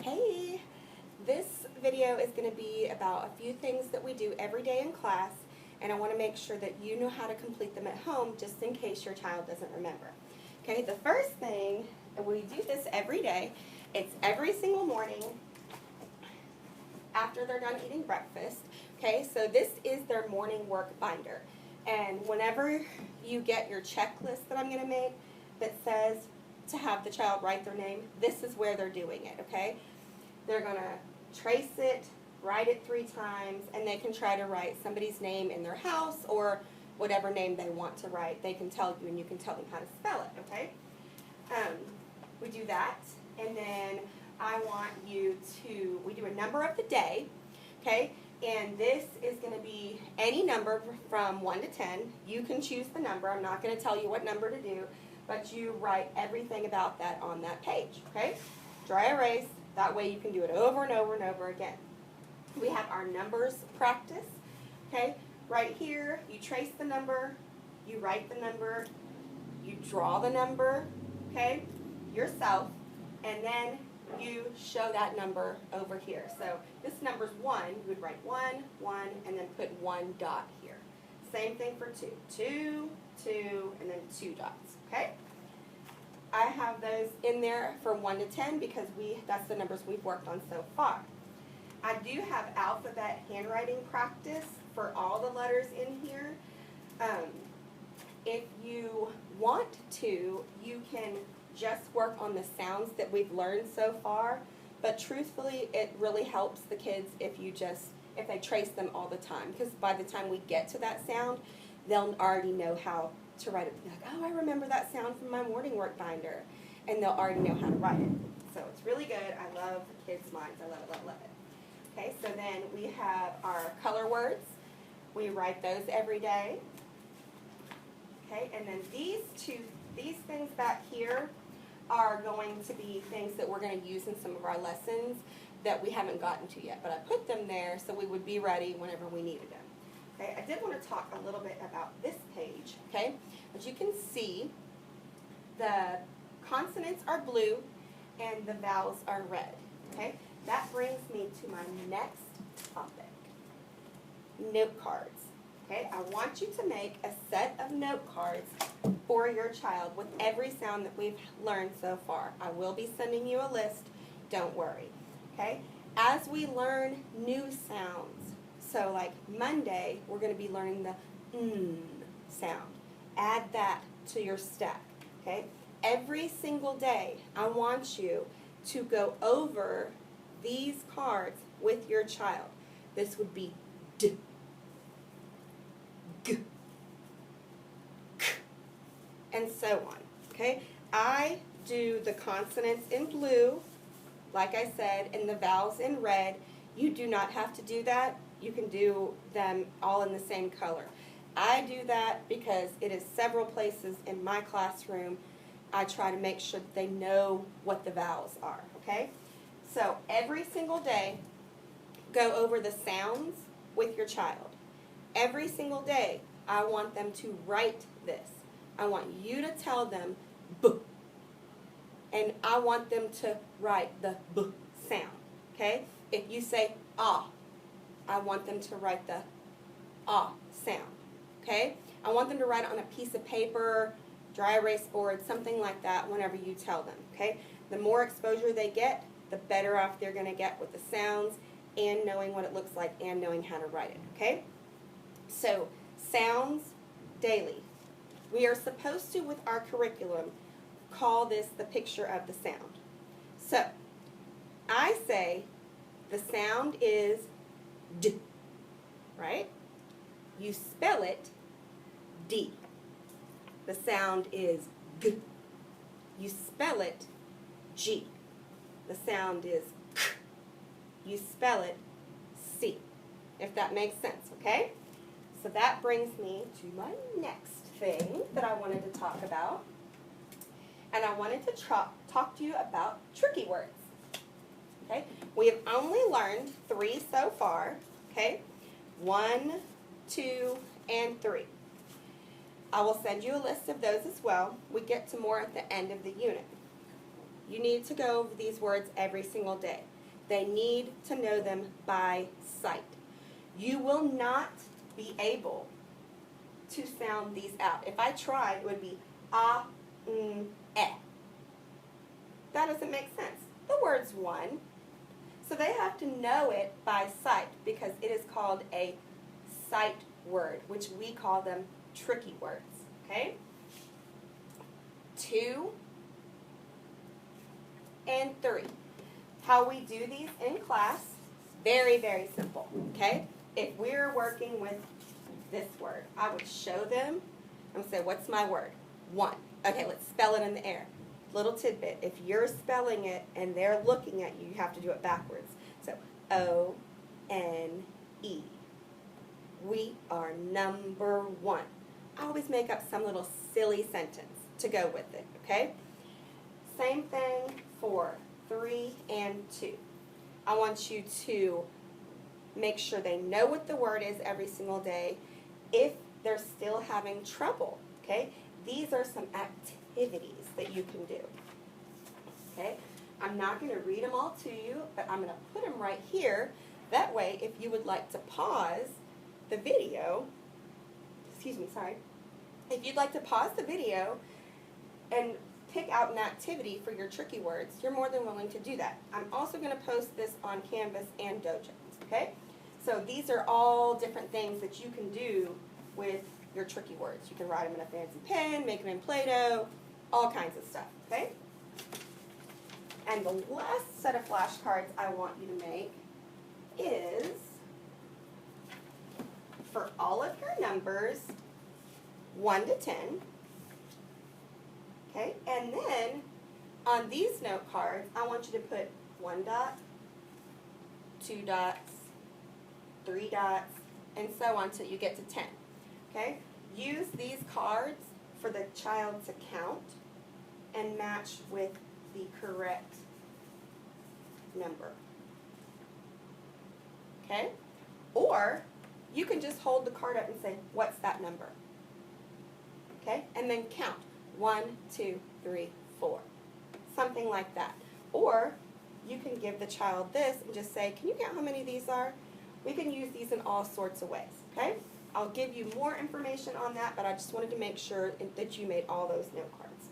Hey, this video is going to be about a few things that we do every day in class, and I want to make sure that you know how to complete them at home just in case your child doesn't remember. Okay, the first thing, and we do this every day, it's every single morning after they're done eating breakfast. Okay, so this is their morning work binder, and whenever you get your checklist that I'm going to make that says to have the child write their name, this is where they're doing it, okay? They're going to trace it, write it 3 times, and they can try to write somebody's name in their house or whatever name they want to write. They can tell you, and you can tell them how to spell it, okay? We do that, and then I want you to, we do a number of the day, okay? And this is going to be any number from 1 to 10. You can choose the number. I'm not going to tell you what number to do, but you write everything about that on that page, okay? Dry erase. That way you can do it over and over and over again. We have our numbers practice, okay? Right here, you trace the number, you write the number, you draw the number, okay, yourself, and then you show that number over here. So this number's 1, you would write 1, 1, and then put 1 dot here. Same thing for 2. 2, 2, and then 2 dots, okay? I have those in there for 1 to 10 because that's the numbers we've worked on so far. I do have alphabet handwriting practice for all the letters in here. If you want to, you can just work on the sounds that we've learned so far, but truthfully it really helps the kids if they trace them all the time, because by the time we get to that sound, they'll already know how to write it. Be like, oh, I remember that sound from my morning work binder, and they'll already know how to write it. So it's really good. I love kids' minds. I love it, love it, love it. Okay, so then we have our color words. We write those every day. Okay, and then these things back here are going to be things that we're going to use in some of our lessons that we haven't gotten to yet, but I put them there so we would be ready whenever we needed them. Okay, I did want to talk a little bit about this page, okay? As you can see, the consonants are blue and the vowels are red, okay? That brings me to my next topic, note cards. Okay, I want you to make a set of note cards for your child with every sound that we've learned so far. I will be sending you a list, don't worry. Okay, as we learn new sounds, so like Monday, we're going to be learning the sound. Add that to your stack. Okay, every single day, I want you to go over these cards with your child. This would be D, G, K, and so on. Okay, I do the consonants in blue, like I said, and the vowels in red. You do not have to do that. You can do them all in the same color. I do that because it is several places in my classroom. I try to make sure that they know what the vowels are, okay? So every single day, go over the sounds with your child. Every single day, I want them to write this. I want you to tell them B, and I want them to write the B sound, okay? If you say ah, I want them to write the ah sound, okay? I want them to write it on a piece of paper, dry erase board, something like that whenever you tell them, okay? The more exposure they get, the better off they're going to get with the sounds and knowing what it looks like and knowing how to write it, okay? So, sounds daily. We are supposed to, with our curriculum, call this the picture of the sound. So, I say the sound is D, right? You spell it D. The sound is G. You spell it G. The sound is K. You spell it C. If that makes sense, okay? So that brings me to my next thing that I wanted to talk about. And I wanted to talk to you about tricky words. Okay? We have only learned 3 so far. Okay? 1, 2, and 3. I will send you a list of those as well. We get to more at the end of the unit. You need to go over these words every single day. They need to know them by sight. You will not be able to sound these out. If I tried, it would be ah, eh. That doesn't make sense. The word's one. So they have to know it by sight because it is called a sight word, which we call them tricky words. Okay? 2 and 3. How we do these in class, very, very simple. Okay? If we're working with this word, I would show them and say, what's my word? 1. Okay, let's spell it in the air. Little tidbit, if you're spelling it and they're looking at you, you have to do it backwards. So, O-N-E. We are number 1. I always make up some little silly sentence to go with it, okay? Same thing for 3 and 2. I want you to make sure they know what the word is every single day. If they're still having trouble, okay, these are some activities that you can do. Okay, I'm not going to read them all to you, but I'm going to put them right here. That way, if you would like to pause the video, if you'd like to pause the video and pick out an activity for your tricky words, you're more than willing to do that. I'm also going to post this on Canvas and Dojo. Okay, so these are all different things that you can do with your tricky words. You can write them in a fancy pen, make them in Play-Doh, all kinds of stuff, okay? And the last set of flashcards I want you to make is for all of your numbers 1 to 10, okay? And then on these note cards, I want you to put 1 dot, 2 dots, 3 dots, and so on until you get to 10. Okay? Use these cards for the child to count and match with the correct number. Okay? Or you can just hold the card up and say, what's that number? Okay? And then count. 1, 2, 3, 4. Something like that. Or you can give the child this and just say, can you count how many these are? We can use these in all sorts of ways. Okay? I'll give you more information on that, but I just wanted to make sure that you made all those note cards.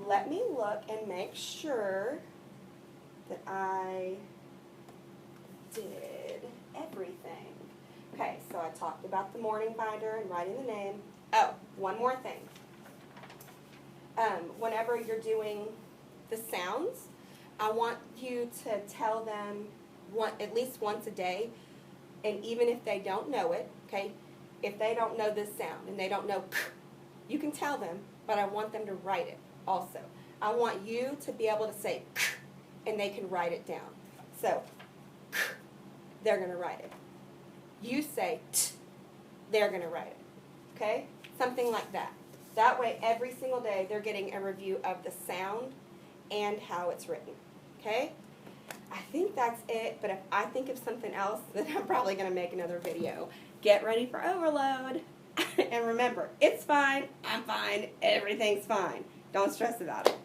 Let me look and make sure that I did everything. Okay, so I talked about the morning binder and writing the name. Oh, one more thing. Whenever you're doing the sounds, I want you to tell them at least once a day, and even if they don't know it, okay, if they don't know this sound and they don't know k, you can tell them, but I want them to write it also. I want you to be able to say k, and they can write it down. So, k, they're going to write it. You say t, they're going to write it. Okay? Something like that. That way, every single day, they're getting a review of the sound and how it's written. Okay? I think that's it, but if I think of something else, then I'm probably going to make another video. Get ready for overload. And remember, it's fine, I'm fine, everything's fine. Don't stress about it.